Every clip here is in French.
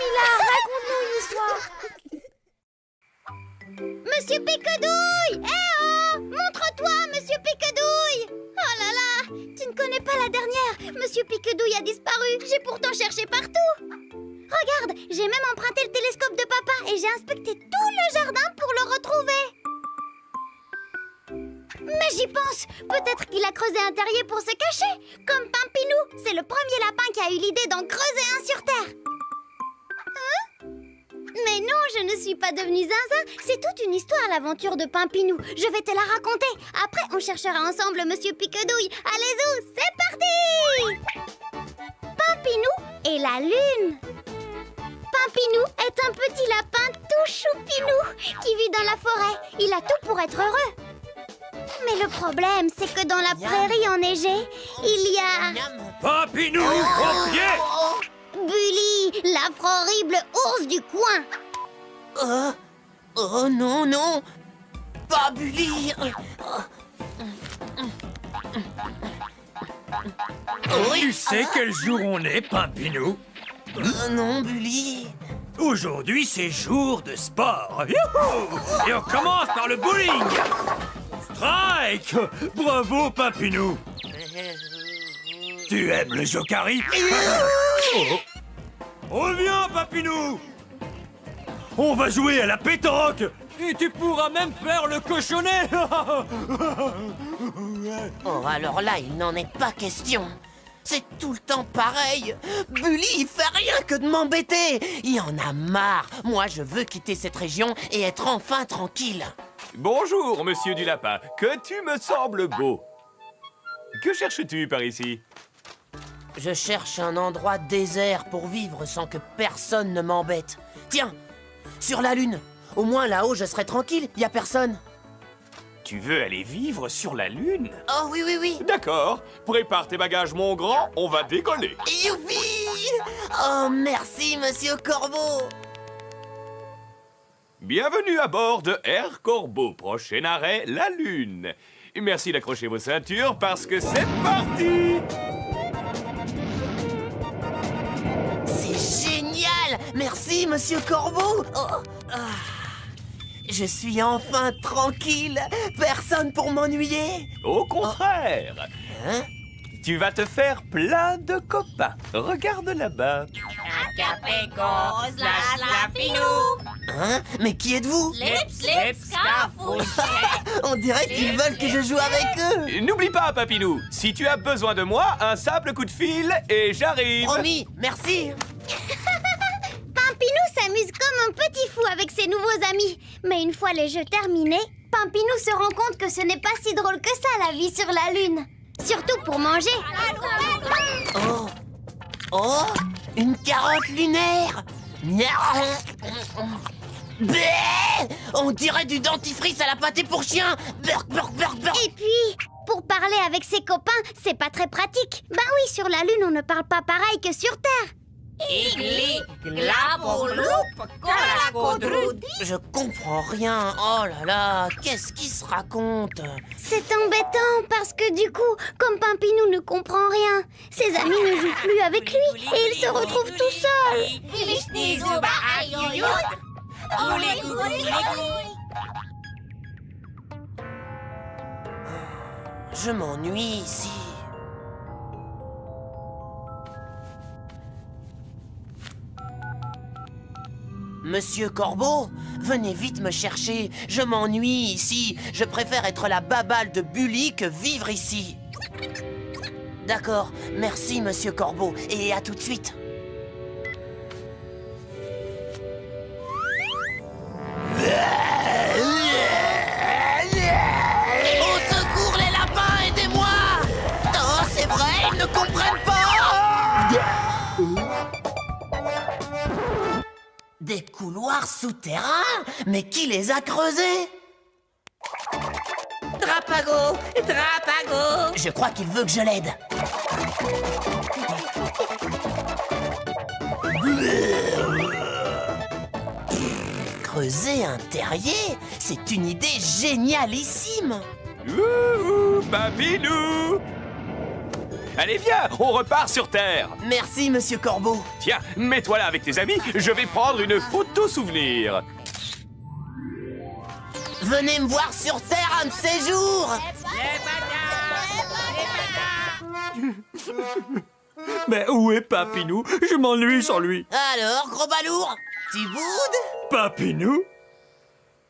Mila, raconte-nous une histoire. Monsieur Piquedouille! Eh oh! Montre-toi, Monsieur Piquedouille! Oh là là! Tu ne connais pas la dernière! Monsieur Piquedouille a disparu! J'ai pourtant cherché partout! Regarde, j'ai même emprunté le télescope de papa et j'ai inspecté tout le jardin pour le retrouver! Mais j'y pense! Peut-être qu'il a creusé un terrier pour se cacher! Comme Pampinou! C'est le premier lapin qui a eu l'idée d'en creuser un sur Terre! Hein? Mais non, je ne suis pas devenue zinzin. C'est toute une histoire, l'aventure de Pampinou. Je vais te la raconter. Après, on cherchera ensemble Monsieur Piquedouille. Allez-y, c'est parti! Pampinou et la lune. Pampinou est un petit lapin tout choupinou qui vit dans la forêt. Il a tout pour être heureux. Mais le problème, c'est que dans la prairie enneigée, il y a... Pampinou, au pied! Bully, l'affreux horrible ours du coin. Oh non, non! Pas Bully! Tu sais quel jour on est, Pampinou? Non, Bully! Aujourd'hui, c'est jour de sport. Youhou! Et on commence par le bowling. Strike! Bravo, Pampinou! Tu aimes le jokari? Oh. Reviens, Pampinou! On va jouer à la pétanque! Et tu pourras même faire le cochonnet! Oh, alors là, il n'en est pas question! C'est tout le temps pareil! Bully, il fait rien que de m'embêter! Il en a marre! Moi, je veux quitter cette région et être enfin tranquille! Bonjour, monsieur du lapin. Que tu me sembles beau. Que cherches-tu par ici? Je cherche un endroit désert pour vivre sans que personne ne m'embête. Tiens, sur la Lune. Au moins là-haut, je serai tranquille, y a personne. Tu veux aller vivre sur la Lune? Oh oui, oui, oui. D'accord. Prépare tes bagages, mon grand. On va décoller. Youpi! Oh, merci, monsieur Corbeau. Bienvenue à bord de Air Corbeau. Prochain arrêt, la Lune. Et merci d'accrocher vos ceintures parce que c'est parti! C'est génial! Merci, monsieur Corbeau! Oh, ah. Je suis enfin tranquille! Personne pour m'ennuyer! Au contraire, Hein? tu vas te faire plein de copains. Regarde là-bas. Hein? Mais qui êtes-vous? On dirait qu'ils veulent que je joue avec eux! N'oublie pas, Papinou, si tu as besoin de moi, un simple coup de fil et j'arrive. Promis, merci! Pampinou s'amuse comme un petit fou avec ses nouveaux amis. Mais une fois les jeux terminés, Pampinou se rend compte que ce n'est pas si drôle que ça, la vie sur la Lune. Surtout pour manger. Oh! Oh! Une carotte lunaire! Bé! On dirait du dentifrice à la pâté pour chien! Burk, burk, burk, burk! Et puis, pour parler avec ses copains, c'est pas très pratique. Ben oui, sur la Lune, on ne parle pas pareil que sur Terre. Je comprends rien. Oh là là, qu'est-ce qui se raconte? C'est embêtant parce que du coup, comme Pampinou ne comprend rien, ses amis ne jouent plus avec lui et il se retrouve tout seul. Je m'ennuie ici. Monsieur Corbeau, venez vite me chercher. Je m'ennuie ici. Je préfère être la babale de Bully que vivre ici. D'accord, merci Monsieur Corbeau, et à tout de suite. Au secours les lapins, aidez-moi! Oh, c'est vrai, ils ne comprennent pas! Des couloirs souterrains? Mais qui les a creusés? Drapago! Drapago! Je crois qu'il veut que je l'aide. Creuser un terrier? C'est une idée génialissime! Ouh, Papinou! Allez, viens, on repart sur Terre. Merci, Monsieur Corbeau. Tiens, mets-toi là avec tes amis, je vais prendre une photo souvenir. Venez me voir sur Terre un de ces jours. Mais où est Papinou? Je m'ennuie sans lui. Alors, gros balourd, tu boudes? Papinou?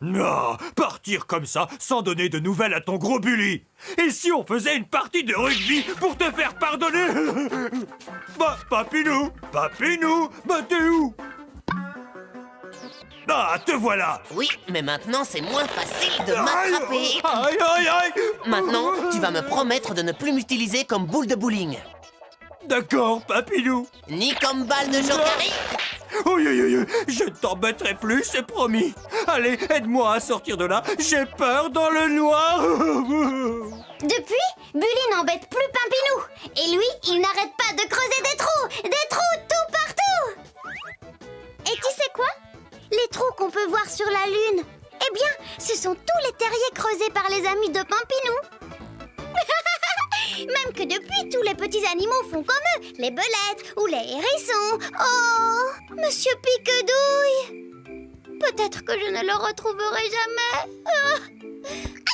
Non, partir comme ça, sans donner de nouvelles à ton gros Bully. Et si on faisait une partie de rugby pour te faire pardonner? Bah, Papinou, bah t'es où? Ah, te voilà. Oui, mais maintenant c'est moins facile de m'attraper. Aïe, aïe, aïe. Maintenant, tu vas me promettre de ne plus m'utiliser comme boule de bowling. D'accord, Papinou. Ni comme balle de jokeri. Oui, je ne t'embêterai plus, c'est promis. Allez, aide-moi à sortir de là, j'ai peur dans le noir. Depuis, Bully n'embête plus Pampinou. Et lui, il n'arrête pas de creuser des trous tout partout. Et tu sais quoi? Les trous qu'on peut voir sur la Lune, eh bien, ce sont tous les terriers creusés par les amis de Pampinou. Même que depuis, tous les petits animaux font comme eux, les belettes ou les hérissons. Oh, Monsieur Piquedouille. Peut-être que je ne le retrouverai jamais.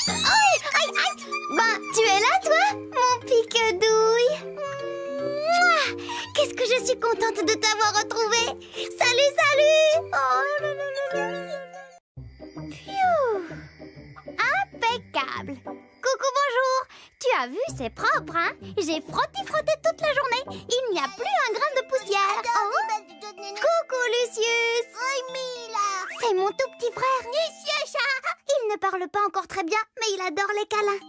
Aïe. Ben, tu es là, toi, mon Piquedouille. Mouah. Qu'est-ce que je suis contente de t'avoir retrouvé. Salut. Oh là là là. Pfiou. Impeccable. Coucou, bonjour. Tu as vu, c'est propre, hein? J'ai frotté toute la journée. Il n'y a plus un grain de poussière. Oh. Coucou, Lucius. C'est mon tout petit frère. Lucius. Il ne parle pas encore très bien, mais il adore les câlins.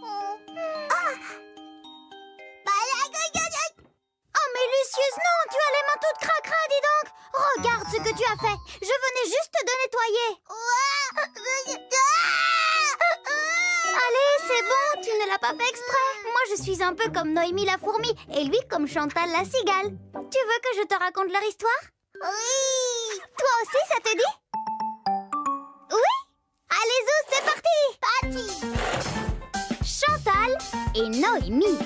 Oh, mais Lucius, non, tu as les mains toutes cracra, dis donc. Regarde ce que tu as fait. Je venais juste de nettoyer. Allez, c'est bon, tu ne l'as pas fait exprès. Moi, je suis un peu comme Noémie la fourmi et lui comme Chantal la cigale. Tu veux que je te raconte leur histoire? Oui. Toi aussi, ça te dit? Oui. Allez, Zou, c'est parti. Chantal et Noémie.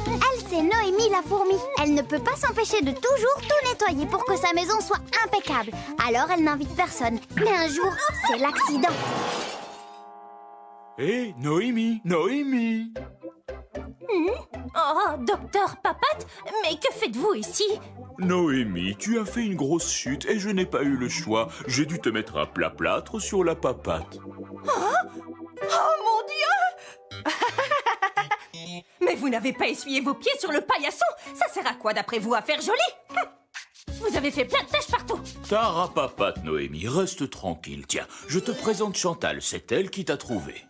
Elle, c'est Noémie la fourmi. Elle ne peut pas s'empêcher de toujours tout nettoyer pour que sa maison soit impeccable. Alors, elle n'invite personne. Mais un jour, c'est l'accident. Hé, Noémie. Oh, docteur Papate, mais que faites-vous ici? Noémie, tu as fait une grosse chute et je n'ai pas eu le choix. J'ai dû te mettre un plat plâtre sur la papate. Oh mon Dieu! Mais vous n'avez pas essuyé vos pieds sur le paillasson. Ça sert à quoi d'après vous à faire joli? Vous avez fait plein de taches partout. Tarapapate, Noémie, reste tranquille. Tiens, je te présente Chantal, c'est elle qui t'a trouvé.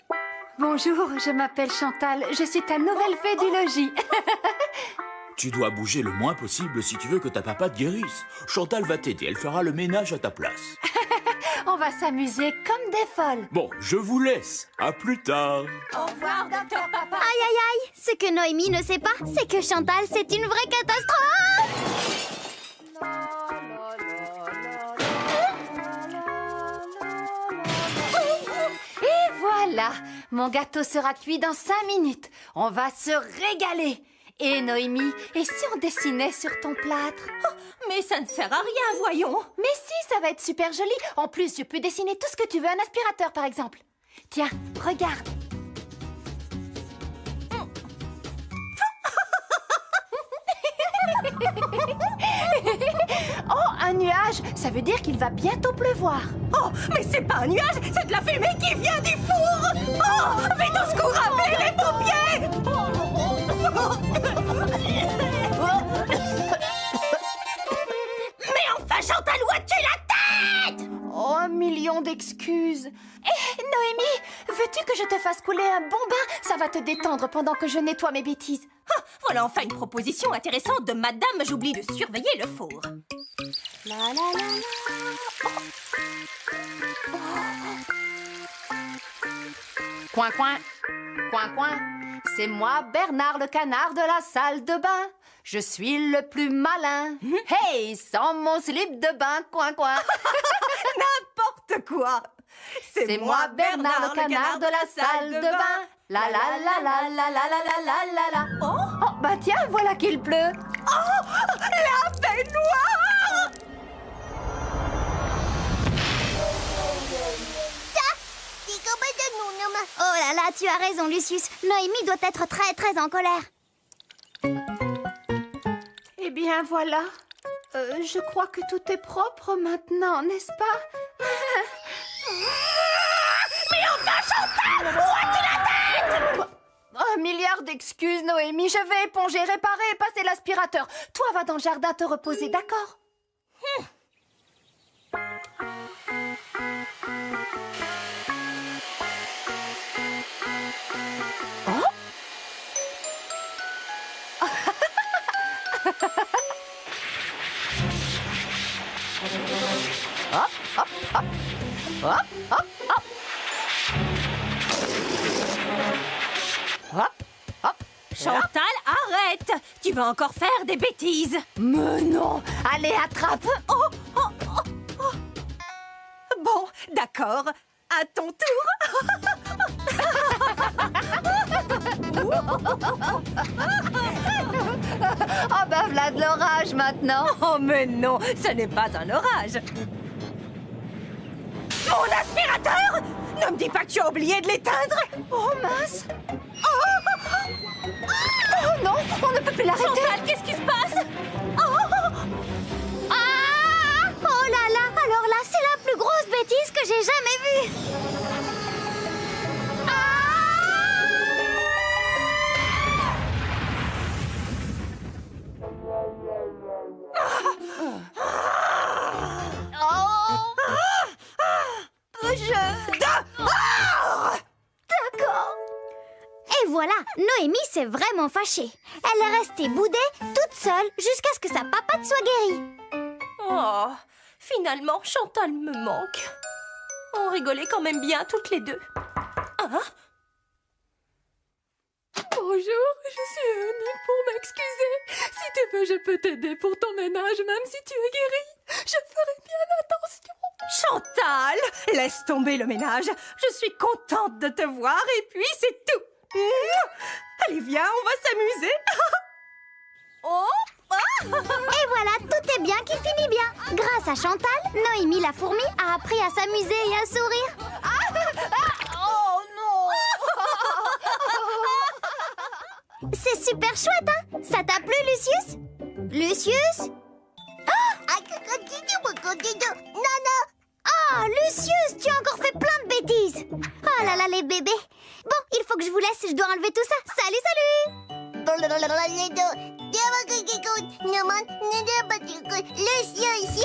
Bonjour, je m'appelle Chantal, je suis ta nouvelle fée du logis. Tu dois bouger le moins possible si tu veux que ta papate guérisse. Chantal va t'aider, elle fera le ménage à ta place. On va s'amuser comme des folles. Bon, je vous laisse. À plus tard. Au revoir, docteur Papate. Aïe. Ce que Noémie ne sait pas, c'est que Chantal, c'est une vraie catastrophe. Et voilà, mon gâteau sera cuit dans 5 minutes. On va se régaler. Et Noémie, et si on dessinait sur ton plâtre? Oh, mais ça ne sert à rien, voyons. Mais si, ça va être super joli. En plus, je peux dessiner tout ce que tu veux, un aspirateur par exemple. Tiens, regarde. Oh, un nuage, ça veut dire qu'il va bientôt pleuvoir. Oh, mais c'est pas un nuage, c'est de la fumée qui vient du four. Oh, vite au secours, appelez les pompiers. Mais enfin, Chantal, où as-tu la tête? Oh, 1 million d'excuses. Eh, Noémie, veux-tu que je te fasse couler un bon bain? Ça va te détendre pendant que je nettoie mes bêtises. Ah, voilà enfin une proposition intéressante de Madame J'oublie de surveiller le four. La la la la. Coin, coin, coin, coin. C'est moi, Bernard le canard de la salle de bain. Je suis le plus malin. Hey, sans mon slip de bain, coin, coin. N'importe quoi. C'est moi, Bernard le canard de la salle de bain. La la la la la la la la la la la. Oh, bah tiens, voilà qu'il pleut. La baignoire! Oh là là, tu as raison, Lucius. Noémie doit être très très en colère. Eh bien, voilà. Je crois que tout est propre maintenant, n'est-ce pas? Mais enfin, Chantal! Où as-tu la tête? Un milliard d'excuses, Noémie. Je vais éponger, réparer et passer l'aspirateur. Toi, va dans le jardin te reposer, d'accord? Chantal, arrête! Tu vas encore faire des bêtises! Mais non! Allez, attrape! Bon, d'accord. À ton tour. Oh bah voilà de l'orage maintenant. Oh, mais non, ce n'est pas un orage. Mon aspirateur! Ne me dis pas que tu as oublié de l'éteindre! Oh mince! Oh non, on ne peut plus l'arrêter. Chantal, qu'est-ce qui se passe? Ah! Oh là là, alors là, c'est la plus grosse bêtise que j'ai jamais vue. D'accord. Et voilà, Noémie s'est vraiment fâchée. Elle est restée boudée, toute seule, jusqu'à ce que sa papate soit guérie. Oh, finalement, Chantal me manque. On rigolait quand même bien toutes les deux. Hein? Bonjour, je suis venue pour m'excuser. Si tu veux, je peux t'aider pour ton ménage, même si tu es guérie. Je ferai bien attention. Chantal, laisse tomber le ménage. Je suis contente de te voir et puis c'est tout. Allez, viens, on va s'amuser. Et voilà, tout est bien qui finit bien. Grâce à Chantal, Noémie la fourmi a appris à s'amuser et à sourire. Oh non. C'est super chouette, hein? Ça t'a plu, Lucius? Lucius? Ah, Lucius, tu as encore fait plein de bêtises. Oh là là, les bébés. Bon, il faut que je vous laisse, je dois enlever tout ça. Salut, salut! Lucius